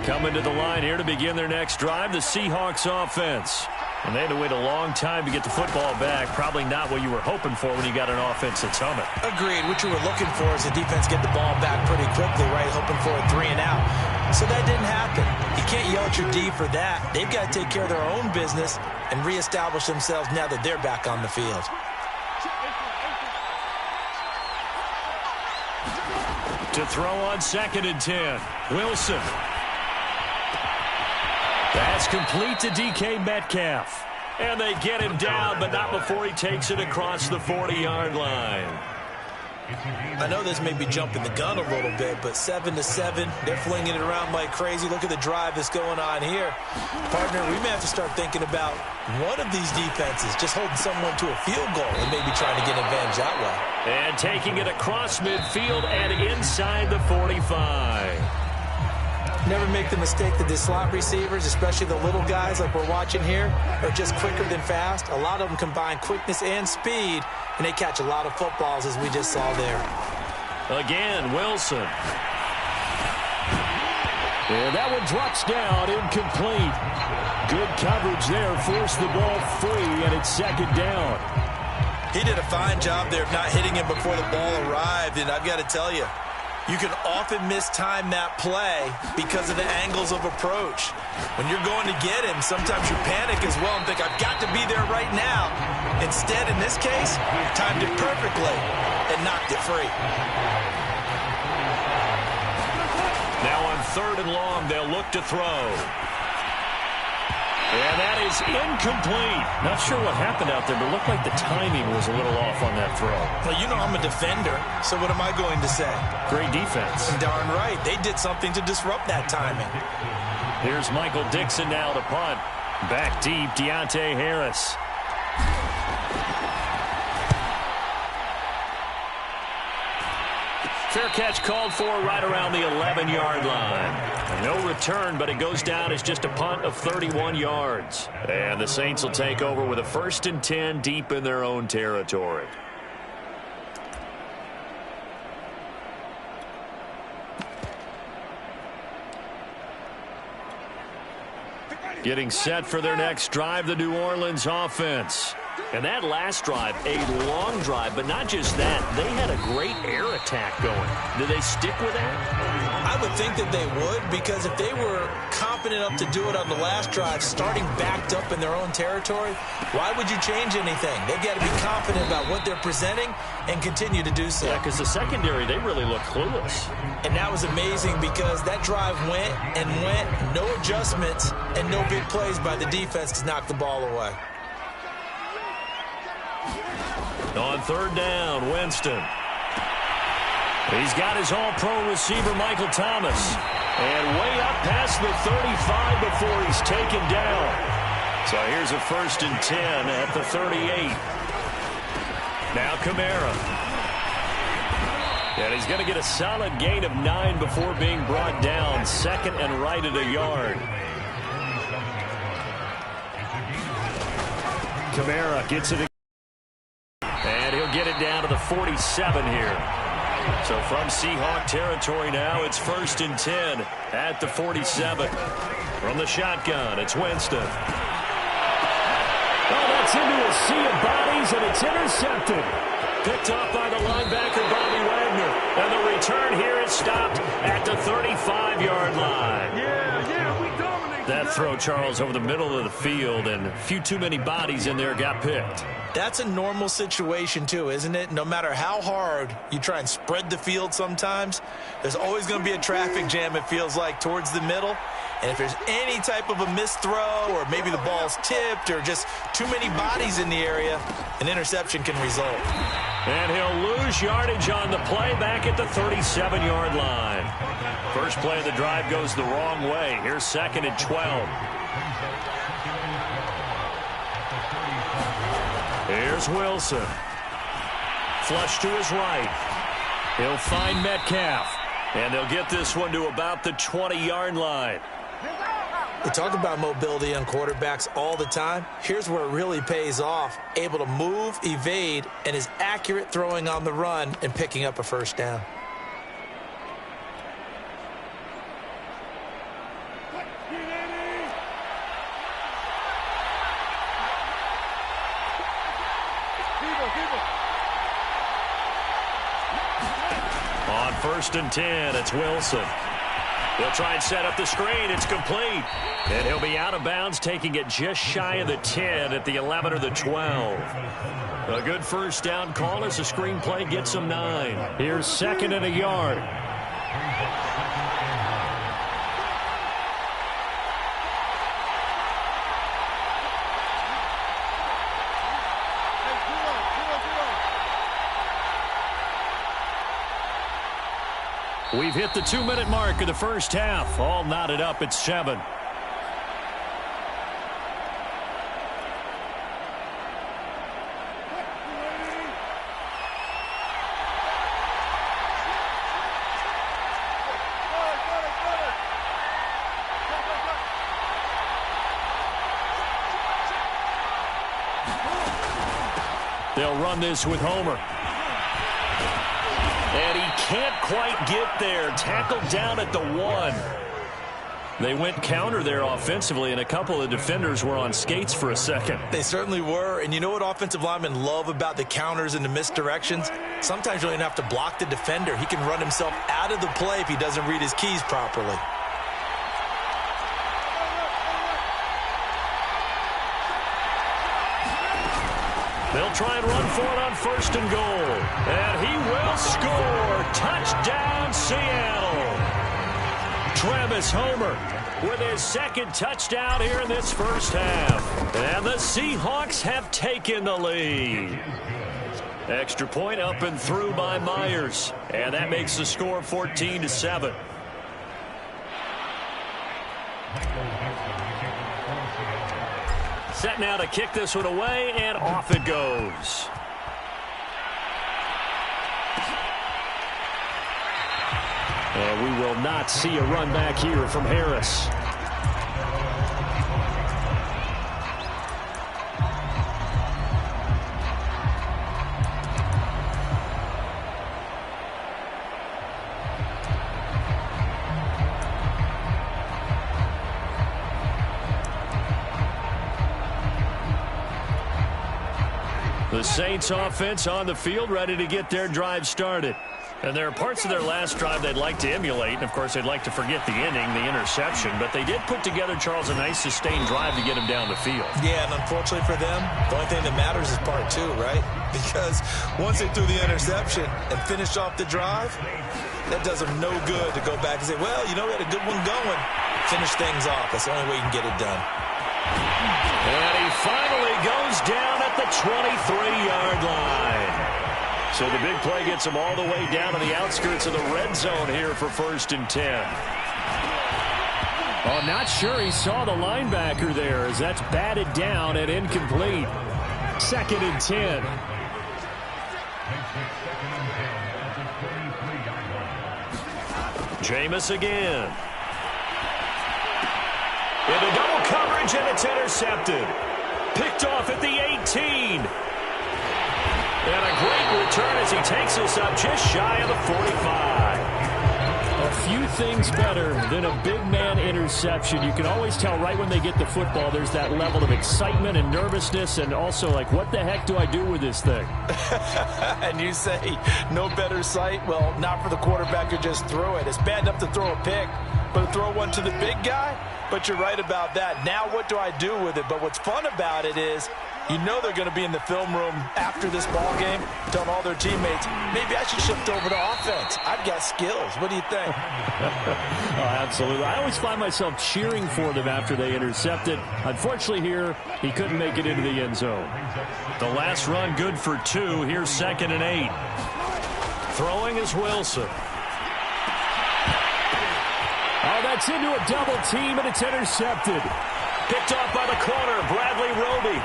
Coming to the line here to begin their next drive, the Seahawks offense. And they had to wait a long time to get the football back. Probably not what you were hoping for when you got an offense that's humming. Agreed. What you were looking for is the defense get the ball back pretty quickly, right? Hoping for a 3 and out. So that didn't happen. You can't yell at your D for that. They've got to take care of their own business and reestablish themselves now that they're back on the field. To throw on 2nd and 10. Wilson. That's complete to DK Metcalf. And they get him down, but not before he takes it across the 40-yard line. I know this may be jumping the gun a little bit, but 7-7, they're flinging it around like crazy. Look at the drive that's going on here. Partner, we may have to start thinking about one of these defenses just holding someone to a field goal and maybe trying to get an advantage that way. And taking it across midfield and inside the 45. Never make the mistake that the slot receivers, especially the little guys like we're watching here, are just quicker than fast. A lot of them combine quickness and speed, and they catch a lot of footballs, as we just saw there. Again, Wilson. And that one drops down, incomplete. Good coverage there, forced the ball free, and it's 2nd down. He did a fine job there of not hitting him before the ball arrived, and I've got to tell you, you can often mistime that play because of the angles of approach. When you're going to get him, sometimes you panic as well and think, I've got to be there right now. Instead, in this case, timed it perfectly and knocked it free. Now on 3rd and long, they'll look to throw. And that is incomplete. Not sure what happened out there, but it looked like the timing was a little off on that throw. Well, you know I'm a defender, so what am I going to say? Great defense. Darn right. They did something to disrupt that timing. Here's Michael Dixon now to punt. Back deep, Deontay Harris. Fair catch called for right around the 11-yard line. No return, but it goes down as just a punt of 31 yards. And the Saints will take over with a 1st and 10 deep in their own territory. Getting set for their next drive, the New Orleans offense. And that last drive, a long drive, but not just that. They had a great air attack going. Did they stick with that? I would think that they would, because if they were confident enough to do it on the last drive, starting backed up in their own territory, why would you change anything? They've got to be confident about what they're presenting and continue to do so. Yeah, because the secondary, they really look clueless. And that was amazing because that drive went and went, no adjustments, and no big plays by the defense to knock the ball away. On third down, Winston. He's got his all-pro receiver, Michael Thomas. And way up past the 35 before he's taken down. So here's a 1st and 10 at the 38. Now Kamara. And he's going to get a solid gain of 9 before being brought down. 2nd and right at a yard. Kamara gets it. And he'll get it down to the 47 here. So from Seahawk territory now, it's 1st and 10 at the 47. From the shotgun, it's Winston. Oh, that's into a sea of bodies, and it's intercepted. Picked up by the linebacker, Bobby Wagner. And the return here is stopped at the 35-yard line. Yeah, we dominate. That throw, Charles, over the middle of the field, and a few too many bodies in there got picked. That's a normal situation, too, isn't it? No matter how hard you try and spread the field sometimes, there's always going to be a traffic jam, it feels like, towards the middle. And if there's any type of a missed throw or maybe the ball's tipped or just too many bodies in the area, an interception can result. And he'll lose yardage on the play back at the 37-yard line. First play of the drive goes the wrong way. Here's 2nd and 12. Here's Wilson. Flush to his right. He'll find Metcalf. And they'll get this one to about the 20-yard line. We talk about mobility on quarterbacks all the time. Here's where it really pays off. Able to move, evade, and is accurate throwing on the run and picking up a 1st down. On 1st and 10, it's Wilson. He'll try and set up the screen. It's complete. And he'll be out of bounds, taking it just shy of the 10 at the 11 or the 12. A good 1st down call as the screenplay gets him 9. Here's 2nd and a yard. We've hit the 2-minute mark of the first half. All knotted up at 7. They'll run this with Homer. And he can't quite get there. Tackled down at the 1. They went counter there offensively, and a couple of defenders were on skates for a second. They certainly were. And you know what offensive linemen love about the counters and the misdirections? Sometimes you don't even have to block the defender. He can run himself out of the play if he doesn't read his keys properly. They'll try and run for it on 1st and goal. And he will score. Touchdown, Seattle. Travis Homer with his 2nd touchdown here in this first half. And the Seahawks have taken the lead. Extra point up and through by Myers. And that makes the score 14-7. Set now to kick this one away, and off it goes. And we will not see a run back here from Harris. The Saints offense on the field, ready to get their drive started. And there are parts of their last drive they'd like to emulate. And, of course, they'd like to forget the inning, the interception. But they did put together, Charles, a nice sustained drive to get him down the field. Yeah, and unfortunately for them, the only thing that matters is part 2, right? Because once they threw the interception and finished off the drive, that does them no good to go back and say, well, you know, we had a good one going. Finish things off. That's the only way you can get it done. And he finally goes down at the 23-yard line. So the big play gets him all the way down to the outskirts of the red zone here for 1st and 10. Oh, not sure he saw the linebacker there as that's batted down and incomplete. 2nd and 10. Jameis again. Into double coverage, and it's intercepted. Picked off at the 18. And a great return as he takes us up just shy of the 45. A few things better than a big man interception. You can always tell right when they get the football, there's that level of excitement and nervousness, and also like, what the heck do I do with this thing? And you say, no better sight? Well, not for the quarterback who just threw it. It's bad enough to throw a pick, but to throw one to the big guy? But you're right about that. Now what do I do with it? But what's fun about it is, you know they're going to be in the film room after this ball game telling all their teammates, maybe I should shift over to offense. I've got skills. What do you think? Oh, absolutely. I always find myself cheering for them after they intercept it. Unfortunately here, he couldn't make it into the end zone. The last run good for 2. Here's 2nd and 8. Throwing is Wilson. Oh, that's into a double team, and it's intercepted. Picked off by the corner, Bradley Roby.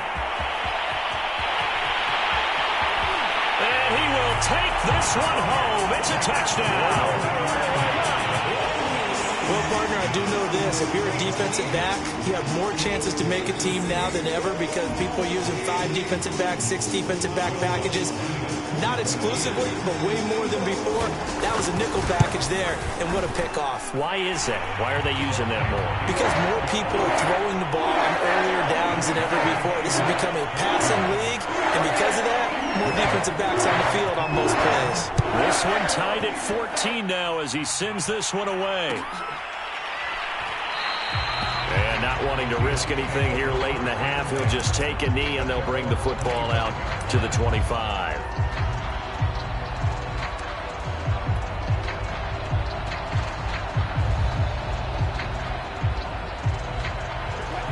And he will take this one home. It's a touchdown. Well, partner, I do know this. If you're a defensive back, you have more chances to make a team now than ever because people are using 5 defensive backs, 6 defensive back packages. Not exclusively, but way more than before. That was a nickel package there, and what a pickoff. Why is that? Why are they using that more? Because more people are throwing the ball on earlier downs than ever before. This has become a passing league, and because of that, more defensive backs on the field on most plays. This one tied at 14 now as he sends this one away. And not wanting to risk anything here late in the half, he'll just take a knee, and they'll bring the football out to the 25.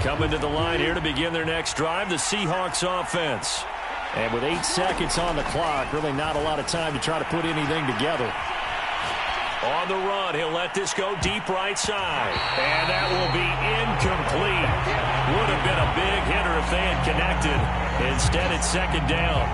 Coming to the line here to begin their next drive, the Seahawks offense. And with 8 seconds on the clock, really not a lot of time to try to put anything together. On the run, he'll let this go deep right side. And that will be incomplete. Would have been a big hitter if they had connected. Instead, it's 2nd down.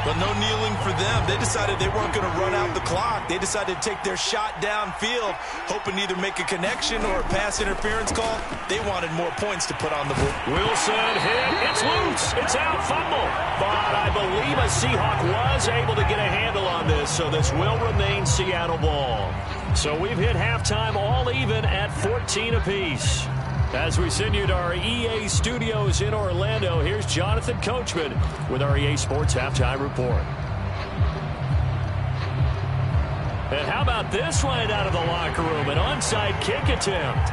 But no kneeling for them. They decided they weren't going to run out the clock. They decided to take their shot downfield, hoping to either make a connection or a pass interference call. They wanted more points to put on the board. Wilson hit. It's loose. It's out. Fumble. But I believe a Seahawk was able to get a handle on this, so this will remain Seattle ball. So we've hit halftime all even at 14 apiece. As we send you to our EA studios in Orlando, here's Jonathan Coachman with our EA Sports Halftime Report. And how about this right out of the locker room? An onside kick attempt.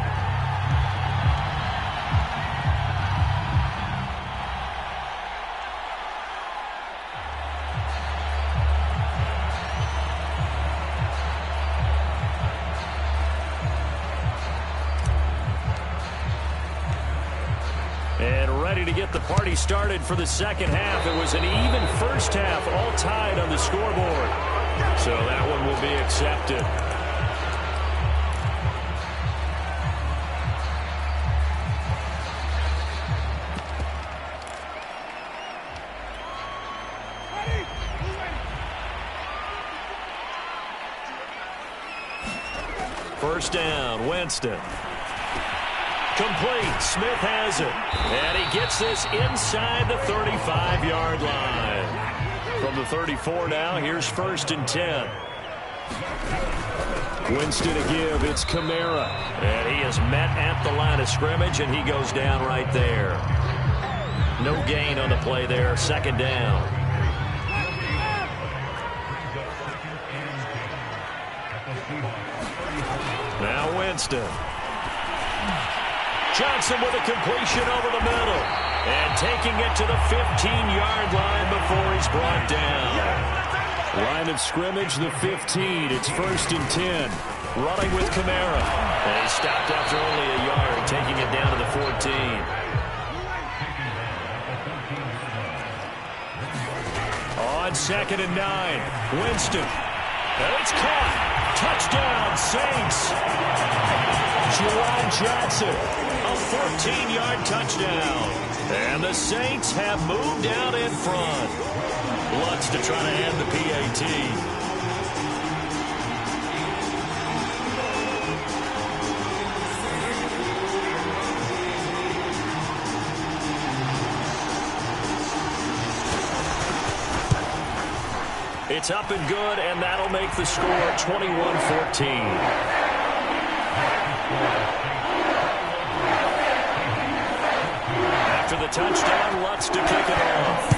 And ready to get the party started for the second half. It was an even first half, all tied on the scoreboard. So that one will be accepted. First down, Winston. Complete. Smith has it. And he gets this inside the 35-yard line. From the 34 now, here's 1st and 10. Winston to give. It's Kamara. And he is met at the line of scrimmage, and he goes down right there. No gain on the play there. 2nd down. Now Winston. Johnson with a completion over the middle. And taking it to the 15-yard line before he's brought down. Line of scrimmage, the 15. It's 1st and 10. Running with Kamara. And he stopped after only a yard, taking it down to the 14. on 2nd and 9. Winston. And it's caught. Touchdown, Saints. Juwan Johnson, a 14-yard touchdown. And the Saints have moved out in front. Lutz to try to end the PAT. It's up and good, and that'll make the score 21-14. After the touchdown, Lutz to kick it off.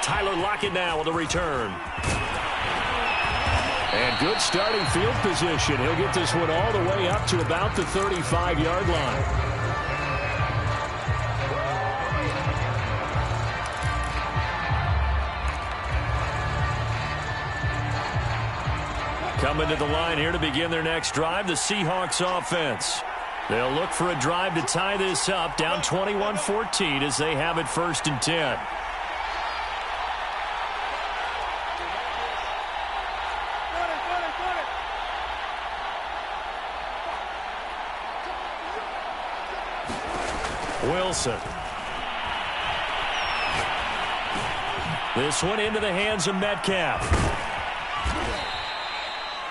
Tyler Lockett now with a return. And good starting field position. He'll get this one all the way up to about the 35-yard line. Coming to the line here to begin their next drive, the Seahawks offense. They'll look for a drive to tie this up, down 21-14 as they have it 1st and 10. Wilson. This one into the hands of Metcalf.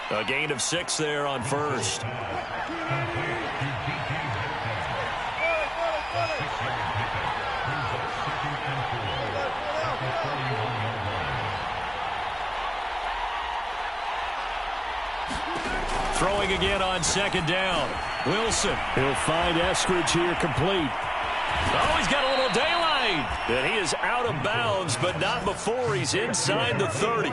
A gain of 6 there on 1st. Throwing again on 2nd down. Wilson. He'll find Eskridge here complete. Oh, he's got a little daylight. And he is out of bounds, but not before he's inside the 30.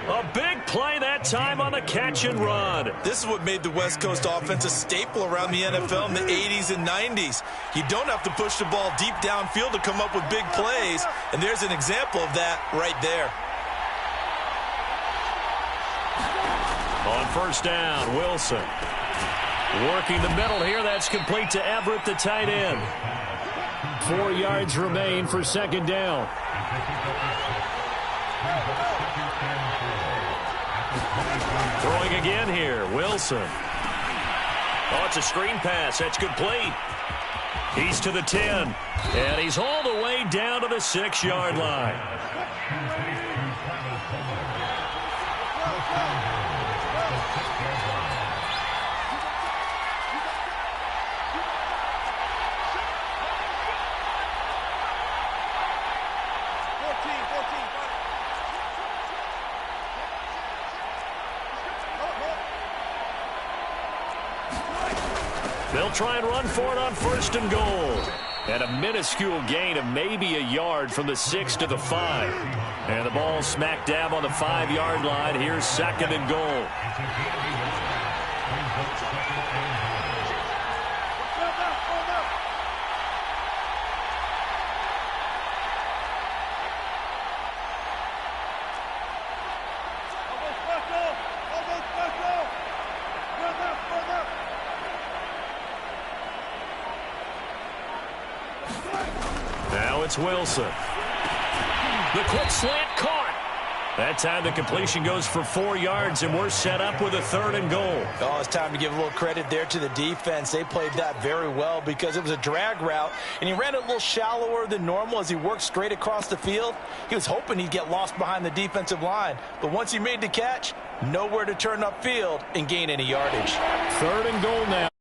A big play that time on the catch and run. This is what made the West Coast offense a staple around the NFL in the 80s and 90s. You don't have to push the ball deep downfield to come up with big plays, and there's an example of that right there. On 1st down, Wilson. Working the middle here. That's complete to Everett, the tight end. 4 yards remain for 2nd down. Throwing again here, Wilson. Oh, it's a screen pass. That's complete. He's to the 10. And he's all the way down to the 6-yard line. They'll try and run for it on 1st and goal. And a minuscule gain of maybe a yard from the 6 to the 5. And the ball smack dab on the 5-yard line. Here's 2nd and goal. Now it's Wilson. The quick slant caught. That time the completion goes for 4 yards, and we're set up with a 3rd and goal. Oh, it's time to give a little credit there to the defense. They played that very well because it was a drag route, and he ran it a little shallower than normal as he worked straight across the field. He was hoping he'd get lost behind the defensive line, but once he made the catch, nowhere to turn upfield and gain any yardage. 3rd and goal now.